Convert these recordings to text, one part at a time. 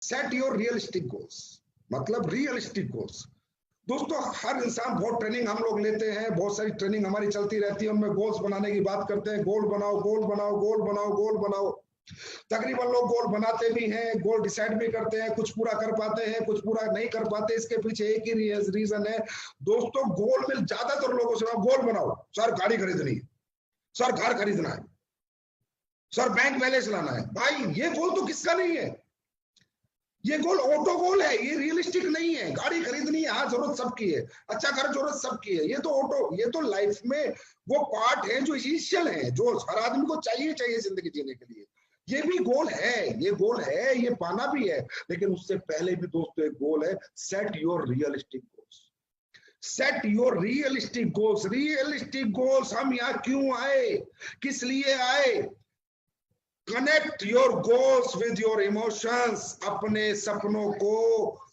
Set your realistic goals, मतलब realistic goals. दोस्तों हर इंसान, बहुत ट्रेनिंग हम लोग लेते हैं, बहुत सारी ट्रेनिंग हमारी चलती रहती है, उनमें गोल्स बनाने की बात करते हैं, गोल बनाओ गोल बनाओ गोल बनाओ गोल बनाओ। तकरीबन लोग गोल बनाते भी हैं, गोल डिसाइड भी करते हैं, कुछ पूरा कर पाते हैं, कुछ पूरा नहीं कर पाते। इसके पीछे एक ही रीजन है दोस्तों, गोल में ज्यादातर लोगों से गोल बनाओ, सर गाड़ी खरीदनी है, सर घर खरीदना है, सर बैंक बैलेंस लाना है। भाई ये गोल तो किसका नहीं है, ये गोल ऑटो गोल है, ये रियलिस्टिक नहीं है। गाड़ी खरीदनी है, हाँ जरूरत सबकी है, अच्छा घर जरूरत सबकी है, ये तो ऑटो, ये तो लाइफ में वो पार्ट है जो इसेंशियल है, जो हर आदमी को चाहिए जिंदगी जीने के लिए। ये भी गोल है, ये गोल है, ये पाना भी है, लेकिन उससे पहले भी दोस्तों एक गोल है, set your realistic goals. Set your realistic goals. Realistic goals, हम यहाँ क्यों आए, किस लिए आए? Connect your goals with your emotions. अपने सपनों को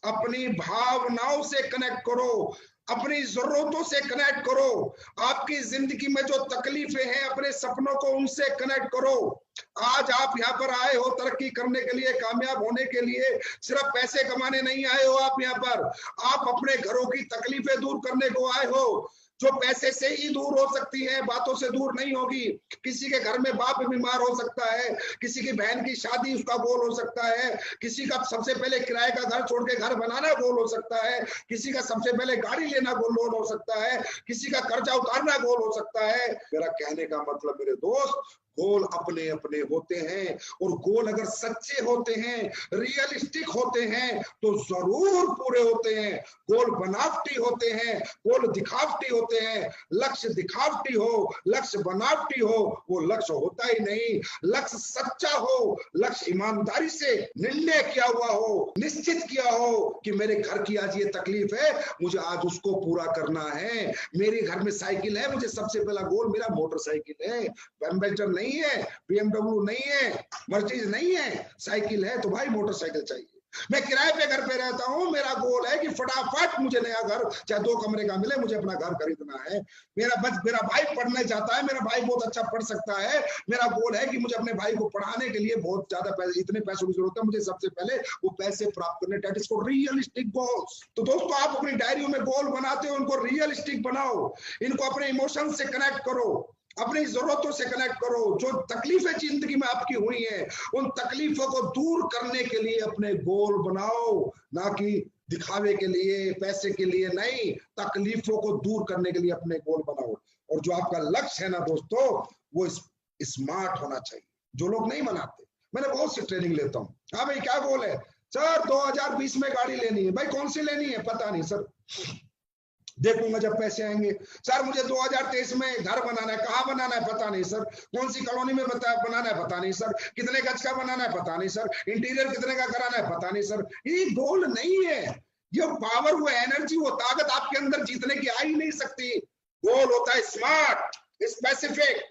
अपनी भावनाओं से कनेक्ट करो, अपनी जरूरतों से कनेक्ट करो। आपकी जिंदगी में जो तकलीफें हैं, अपने सपनों को उनसे कनेक्ट करो। आज आप यहाँ पर आए हो तरक्की करने के लिए, कामयाब होने के लिए, सिर्फ पैसे कमाने नहीं आए हो आप यहाँ पर, आप अपने घरों की तकलीफें दूर करने को आए हो, जो पैसे से ही दूर हो सकती है, बातों से दूर नहीं होगी। किसी के घर में बाप बीमार हो सकता है, किसी की बहन की शादी उसका गोल हो सकता है, किसी का सबसे पहले किराए का घर छोड़ के घर बनाना गोल हो सकता है, किसी का सबसे पहले गाड़ी लेना गोल हो सकता है, किसी का कर्जा उतारना गोल हो सकता है। मेरा कहने का मतलब मेरे दोस्त, गोल अपने अपने होते हैं, और गोल अगर सच्चे होते हैं, रियलिस्टिक होते हैं, तो जरूर पूरे होते हैं। गोल बनावटी होते हैं, गोल दिखावटी होते हैं। लक्ष्य दिखावटी हो, लक्ष्य बनावटी हो, वो लक्ष्य होता ही नहीं। लक्ष्य सच्चा हो, लक्ष्य ईमानदारी से निर्णय किया हुआ हो, निश्चित किया हो कि मेरे घर की आज ये तकलीफ है, मुझे आज उसको पूरा करना है। मेरे घर में साइकिल है, मुझे सबसे पहला गोल मेरा मोटरसाइकिल है, एम्बेसडर नहीं है, BMW नहीं है, मर्सिडीज नहीं है, साइकिल है तो भाई मोटरसाइकिल चाहिए। मैं किराए पे घर पे रहता हूँ, मेरा गोल है कि फटाफट मुझे नया घर, चाहे 2 कमरे का मिले, मुझे अपना घर खरीदना है। मेरा भाई पढ़ना चाहता है, मेरा भाई बहुत अच्छा पढ़ सकता है, मेरा गोल है कि मुझे अपने भाई को पढ़ाने के लिए बहुत ज्यादा पैसे, इतने पैसों की जरूरत है, मुझे सबसे पहले वो पैसे प्राप्त करने। That is called realistic goals. तो दोस्तों आप अपनी डायरियों में गोल बनाते हो, उनको रियलिस्टिक बनाओ, इनको अपने इमोशन से कनेक्ट करो, अपनी जरूरतों से कनेक्ट करो। जो तकलीफें जिंदगी में आपकी हुई हैं, उन तकलीफों को दूर करने के लिए अपने गोल बनाओ, ना कि दिखावे के लिए, पैसे के लिए नहीं। तकलीफों को दूर करने के लिए अपने गोल बनाओ। और जो आपका लक्ष्य है ना दोस्तों, वो स्मार्ट होना चाहिए, जो लोग नहीं बनाते। मैंने बहुत सी ट्रेनिंग लेता हूँ, हाँ भाई क्या गोल है सर? 2020 में गाड़ी लेनी है। भाई कौन सी लेनी है? पता नहीं सर, देखूंगा जब पैसे आएंगे। सर मुझे 2023 में घर बनाना है। कहाँ बनाना है? पता नहीं सर। कौन सी कॉलोनी में बनाना है? पता नहीं सर। कितने गज का बनाना है? पता नहीं सर। इंटीरियर कितने का कराना है? पता नहीं सर। ये गोल नहीं है, ये पावर, वो एनर्जी, वो ताकत आपके अंदर जीतने की आ ही नहीं सकती। गोल होता है smart, specific.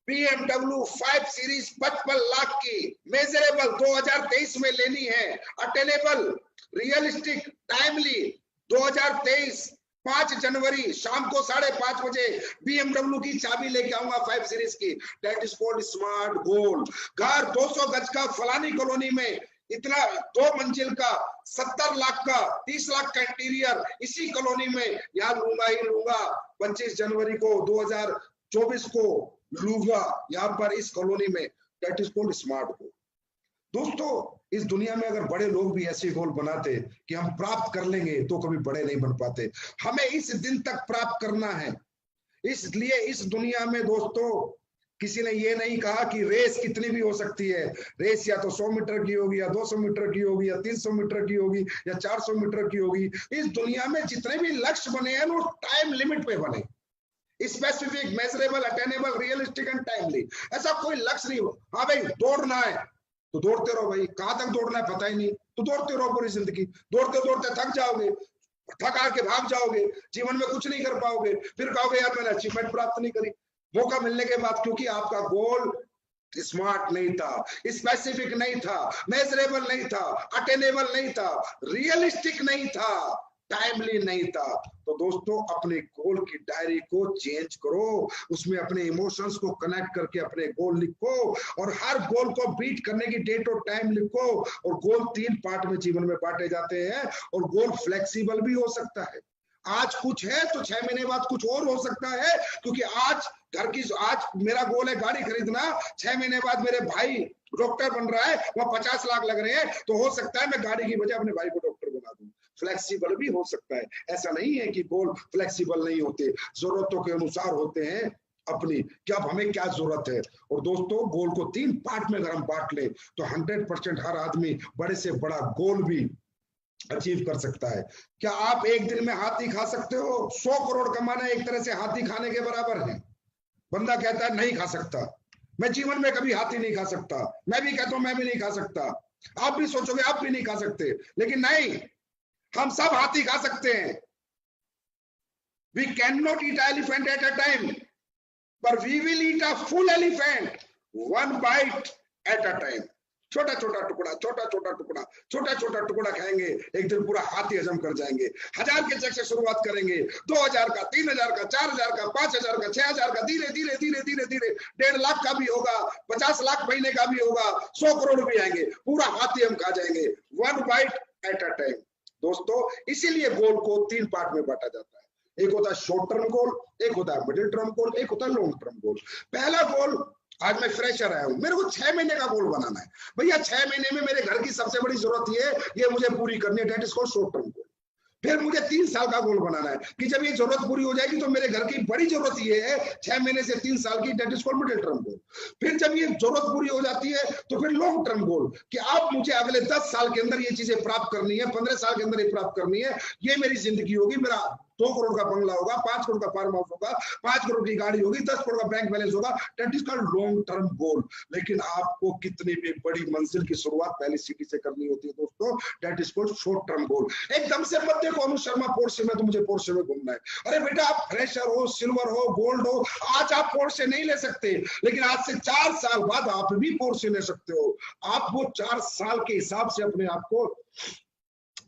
BMW 5 series 55 lakh की, मेजरेबल, 2023 में लेनी है, अटेनेबल, रियलिस्टिक, टाइमली। 2023 5 जनवरी शाम को 5:30 बजे BMW की चाबी लेके आऊंगा 5 सीरीज की। दैट इज कॉल्ड स्मार्ट गोल। घर 200 गज का फलानी कॉलोनी में, इतना 2 मंजिल का, 70 लाख का, 30 लाख का इंटीरियर, इसी कॉलोनी में यहाँ लूंगा ही लूंगा। 25 जनवरी को 2024 को लूंगा यहाँ पर इस कॉलोनी में। दैट इज कॉल्ड स्मार्ट गोल। दोस्तों इस दुनिया में अगर बड़े लोग भी ऐसे गोल बनाते कि हम प्राप्त कर लेंगे, तो कभी बड़े नहीं बन पाते। हमें इस दिन तक प्राप्त करना है। इसलिए इस दुनिया में दोस्तों किसी ने ये नहीं कहा कि रेस कितनी भी हो सकती है। रेस या तो 100 मीटर की होगी, या 200 मीटर की होगी, या 300 मीटर की होगी, या 400 मीटर की होगी। इस दुनिया में जितने भी लक्ष्य बने हैं वो टाइम लिमिट पे बने, specific, measurable, attainable, realistic and timely. ऐसा कोई लक्ष्य नहीं हो, हाँ भाई दौड़ना है तो दौड़ते रहो भाई, कहां तक दौड़ना है पता ही नहीं, तो दौड़ते रहो पूरी जिंदगी। दौड़ते दौड़ते थक जाओगे, थका के भाग जाओगे, जीवन में कुछ नहीं कर पाओगे, फिर कहोगे यार मैंने अचीवमेंट प्राप्त नहीं करी। मौका मिलने के बाद, क्योंकि आपका गोल स्मार्ट नहीं था, स्पेसिफिक नहीं था, मेजरेबल नहीं था, अटेनेबल नहीं था, रियलिस्टिक नहीं था। टाइमली नहीं था। तो दोस्तों अपने गोल की डायरी को चेंज करो, उसमें अपने इमोशंस को कनेक्ट करके अपने गोल लिखो और हर गोल को बीट करने की डेट और टाइम लिखो। और गोल 3 पार्ट में जीवन में बांटे जाते हैं और गोल फ्लेक्सिबल भी हो सकता है। आज कुछ है तो 6 महीने बाद कुछ और हो सकता है, क्योंकि आज आज मेरा गोल है गाड़ी खरीदना, 6 महीने बाद मेरे भाई डॉक्टर बन रहा है, वह 50 लाख लग रहे हैं, तो हो सकता है मैं गाड़ी की वजह अपने भाई को डॉक्टर बना दूं। फ्लेक्सिबल भी हो सकता है, ऐसा नहीं है कि गोल फ्लेक्सिबल नहीं होते, जरूरतों के अनुसार होते हैं अपनी, क्या हमें क्या जरूरत है। और दोस्तों गोल को 3 पार्ट में अगर हम बांट ले तो 100% हर आदमी बड़े से बड़ा गोल भी अचीव कर सकता है। क्या आप एक दिन में हाथी खा सकते हो? 100 करोड़ कमाना एक तरह से हाथी खाने के बराबर है। बंदा कहता है नहीं खा सकता, मैं जीवन में कभी हाथी नहीं खा सकता, मैं भी कहता हूं मैं भी नहीं खा सकता, आप भी सोचोगे आप भी नहीं खा सकते, लेकिन नहीं, हम सब हाथी खा सकते हैं। We can not eat elephant at a time, but we will eat a full elephant one bite at a time। छोटा छोटा टुकड़ा, छोटा छोटा टुकड़ा, छोटा छोटा टुकड़ा खाएंगे, एक दिन पूरा हाथी हजम कर जाएंगे। 1000 के चेक से शुरुआत करेंगे, 2000 का, 3000 का, 4000 का, 5000 का, 6000 का, धीरे धीरे धीरे धीरे धीरे 1.5 लाख का भी होगा, 50 लाख महीने का भी होगा, 100 करोड़ भी आएंगे, पूरा हाथी हम खा जाएंगे, one byte eight a time. दोस्तों इसीलिए गोल को 3 पार्ट में बांटा जाता है। एक होता है शॉर्ट टर्म गोल, एक होता है मिडिल टर्म गोल, एक होता है लॉन्ग टर्म गोल। पहला गोल, आज मैं फ्रेशर आया हूं, मेरे को 6 महीने का गोल बनाना है। भैया 6 महीने में मेरे घर की सबसे बड़ी जरूरत ये मुझे पूरी करनी है, that is called short term goal. फिर मुझे 3 साल का गोल बनाना है कि जब ये जरूरत पूरी हो जाएगी तो मेरे घर की बड़ी जरूरत ये है 6 महीने से 3 साल की, that is called middle term goal. फिर जब ये जरूरत पूरी हो जाती है तो फिर लॉन्ग टर्म गोल कि अब मुझे अगले 10 साल के अंदर ये चीजें प्राप्त करनी है, 15 साल के अंदर ये प्राप्त करनी है, ये मेरी जिंदगी होगी, मेरा 2 करोड़ का बंगला होगा, 5 करोड़ का फार्म हाउस होगा, 5 करोड़ की गाड़ी होगी, 10 करोड़ का बैंक बैलेंस होगा, that is called long term goal. लेकिन आपको कितनी भी बड़ी मंजिल की शुरुआत पहली सीढ़ी से करनी होती है दोस्तों, that is called short term goal. एकदम से मत देखो अनु शर्मा पोर्शे में तो मुझे पोर्शे में घूमना है। अरे बेटा आप फ्रेशर हो, सिल्वर हो, गोल्ड हो, आज आप पोर्शे नहीं ले सकते, लेकिन आज से 4 साल बाद आप भी पोर्शे ले सकते हो। आप वो 4 साल के हिसाब से अपने आप को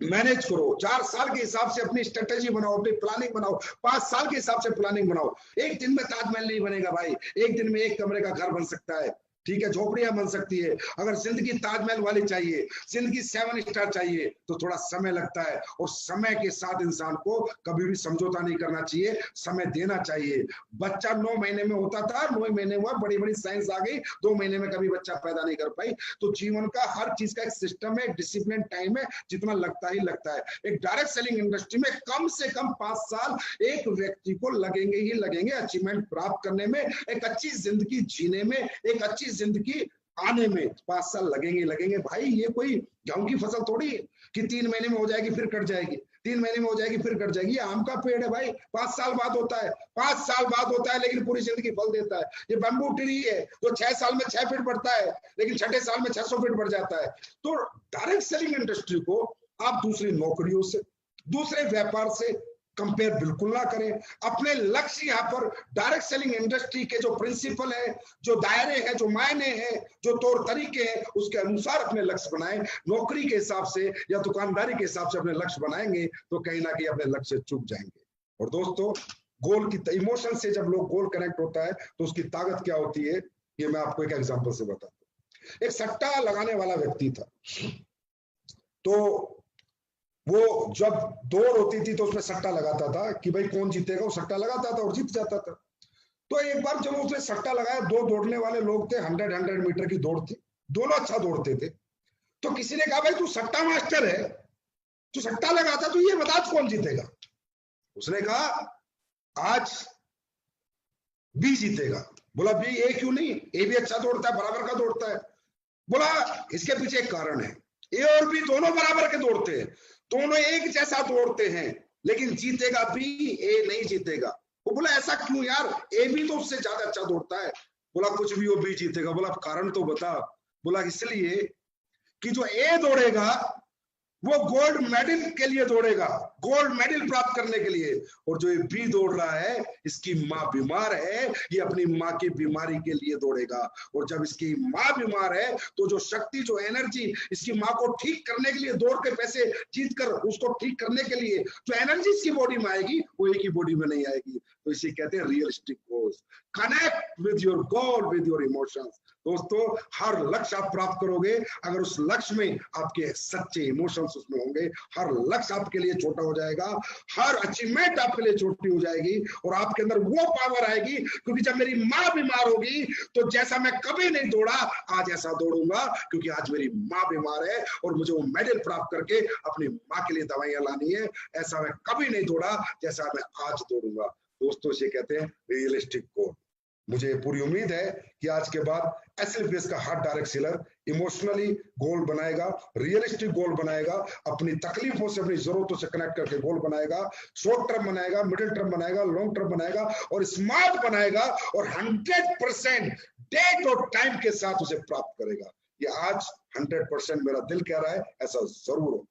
मैनेज करो, 4 साल के हिसाब से अपनी स्ट्रेटेजी बनाओ, अपनी प्लानिंग बनाओ, 5 साल के हिसाब से प्लानिंग बनाओ। एक दिन में ताजमहल नहीं बनेगा भाई, एक दिन में एक कमरे का घर बन सकता है, ठीक है, झोपड़ियां बन सकती है। अगर जिंदगी ताजमहल वाली चाहिए, जिंदगी 7 स्टार चाहिए तो थोड़ा समय लगता है, और समय के साथ इंसान को कभी भी समझौता नहीं करना चाहिए, समय देना चाहिए। बच्चा 9 महीने में होता था, 9 महीने हुआ, बड़ी बड़ी साइंस आ गई, 2 महीने में कभी बच्चा पैदा नहीं कर पाई। तो जीवन का हर चीज का एक सिस्टम है, एक डिसिप्लिन टाइम है, जितना लगता ही लगता है। एक डायरेक्ट सेलिंग इंडस्ट्री में कम से कम 5 साल एक व्यक्ति को लगेंगे ही लगेंगे अचीवमेंट प्राप्त करने में, एक अच्छी जिंदगी जीने में, एक अच्छी जिंदगी आने में 5 साल लगेंगे भाई। ये कोई गेहूं की फसल थोड़ी है कि 3 महीने में हो जाएगी फिर कट जाएगी, 3 महीने में हो जाएगी फिर कट जाएगी। ये आम का पेड़ है भाई, 5 साल बाद होता है, 5 साल बाद होता है, लेकिन पूरी जिंदगी फल देता है। ये बम्बू ट्री है जो 6 साल में 6 फीट बढ़ता है, लेकिन 6ठे साल में 600 फीट बढ़ जाता है। तो डायरेक्ट सेलिंग इंडस्ट्री को आप दूसरी नौकरियों से, दूसरे व्यापार से कंपेयर बिल्कुल ना करें। अपने लक्ष्य यहाँ पर डायरेक्ट सेलिंग इंडस्ट्री के जो प्रिंसिपल है, जो दायरे हैं, जो मायने हैं, जो तौर तरीके हैं, उसके अनुसार अपने लक्ष्य बनाएं। नौकरी के हिसाब से या दुकानदारी के हिसाब से अपने लक्ष्य बनाएंगे तो कहीं ना कहीं अपने लक्ष्य चूक जाएंगे। और दोस्तों गोल की इमोशन से जब लोग गोल कनेक्ट होता है तो उसकी ताकत क्या होती है, ये मैं आपको एक एग्जाम्पल से बताता हूँ। एक सट्टा लगाने वाला व्यक्ति था, तो वो जब दौड़ होती थी तो उसमें सट्टा लगाता था कि भाई कौन जीतेगा, वो सट्टा लगाता था और जीत जाता था। तो एक बार जब उसने सट्टा लगाया, 2 दौड़ने वाले लोग थे, 100 मीटर की दौड़ थी, दोनों अच्छा दौड़ते थे। तो किसी ने कहा भाई तू सट्टा मास्टर है, तू सट्टा लगाता, तो ये बता कौन जीतेगा। उसने कहा आज बी जीतेगा। बोला बी, ए क्यों नहीं, ए भी अच्छा दौड़ता है, बराबर का दौड़ता है। बोला इसके पीछे एक कारण है, ए और बी दोनों बराबर के दौड़ते हैं, दोनों एक जैसा दौड़ते हैं, लेकिन जीतेगा बी, ए नहीं जीतेगा। वो बोला ऐसा क्यों यार, ए भी तो उससे ज्यादा अच्छा दौड़ता है। बोला कुछ भी हो, बी जीतेगा। बोला कारण तो बता। बोला इसलिए कि जो ए दौड़ेगा वो गोल्ड मेडल के लिए दौड़ेगा, गोल्ड मेडल प्राप्त करने के लिए। और जो ये बी दौड़ रहा है, इसकी माँ बीमार है, ये अपनी माँ की बीमारी के लिए दौड़ेगा। और जब इसकी माँ बीमार है तो जो शक्ति, जो एनर्जी इसकी माँ को ठीक करने के लिए दौड़ के पैसे जीत कर उसको ठीक करने के लिए जो एनर्जी इसकी बॉडी में आएगी, वो एक ही बॉडी में नहीं आएगी। तो इसे कहते हैं realistic goals. Connect with your goal, with your emotions. दोस्तों, हर लक्ष्य आप प्राप्त करोगे अगर उस लक्ष्य में आपके सच्चे इमोशंस उसमें होंगे। हर लक्ष्य आपके लिए छोटा हो जाएगा, हर अचीवमेंट आपके लिए छोटी हो जाएगी, और आपके अंदर वो पावर आएगी। क्योंकि जब मेरी माँ बीमार होगी तो जैसा मैं कभी नहीं दौड़ा, आज ऐसा दौड़ूंगा, क्योंकि आज मेरी माँ बीमार है और मुझे वो मेडल प्राप्त करके अपनी माँ के लिए दवाइयां लानी है। ऐसा मैं कभी नहीं दौड़ा जैसा मैं आज दौड़ूंगा। दोस्तों, इसे कहते हैं रियलिस्टिक गोल। मुझे पूरी उम्मीद है कि आज के बाद एसएलपीएस का हर डायरेक्ट सेलर इमोशनली गोल बनाएगा, रियलिस्टिक गोल बनाएगा, अपनी तकलीफों से, अपनी जरूरतों से कनेक्ट करके गोल बनाएगा, शॉर्ट टर्म बनाएगा, मिडिल टर्म बनाएगा, लॉन्ग टर्म बनाएगा और स्मार्ट बनाएगा, और 100% डेट और टाइम के साथ उसे प्राप्त करेगा। ये आज 100% मेरा दिल कह रहा है, ऐसा जरूर हो।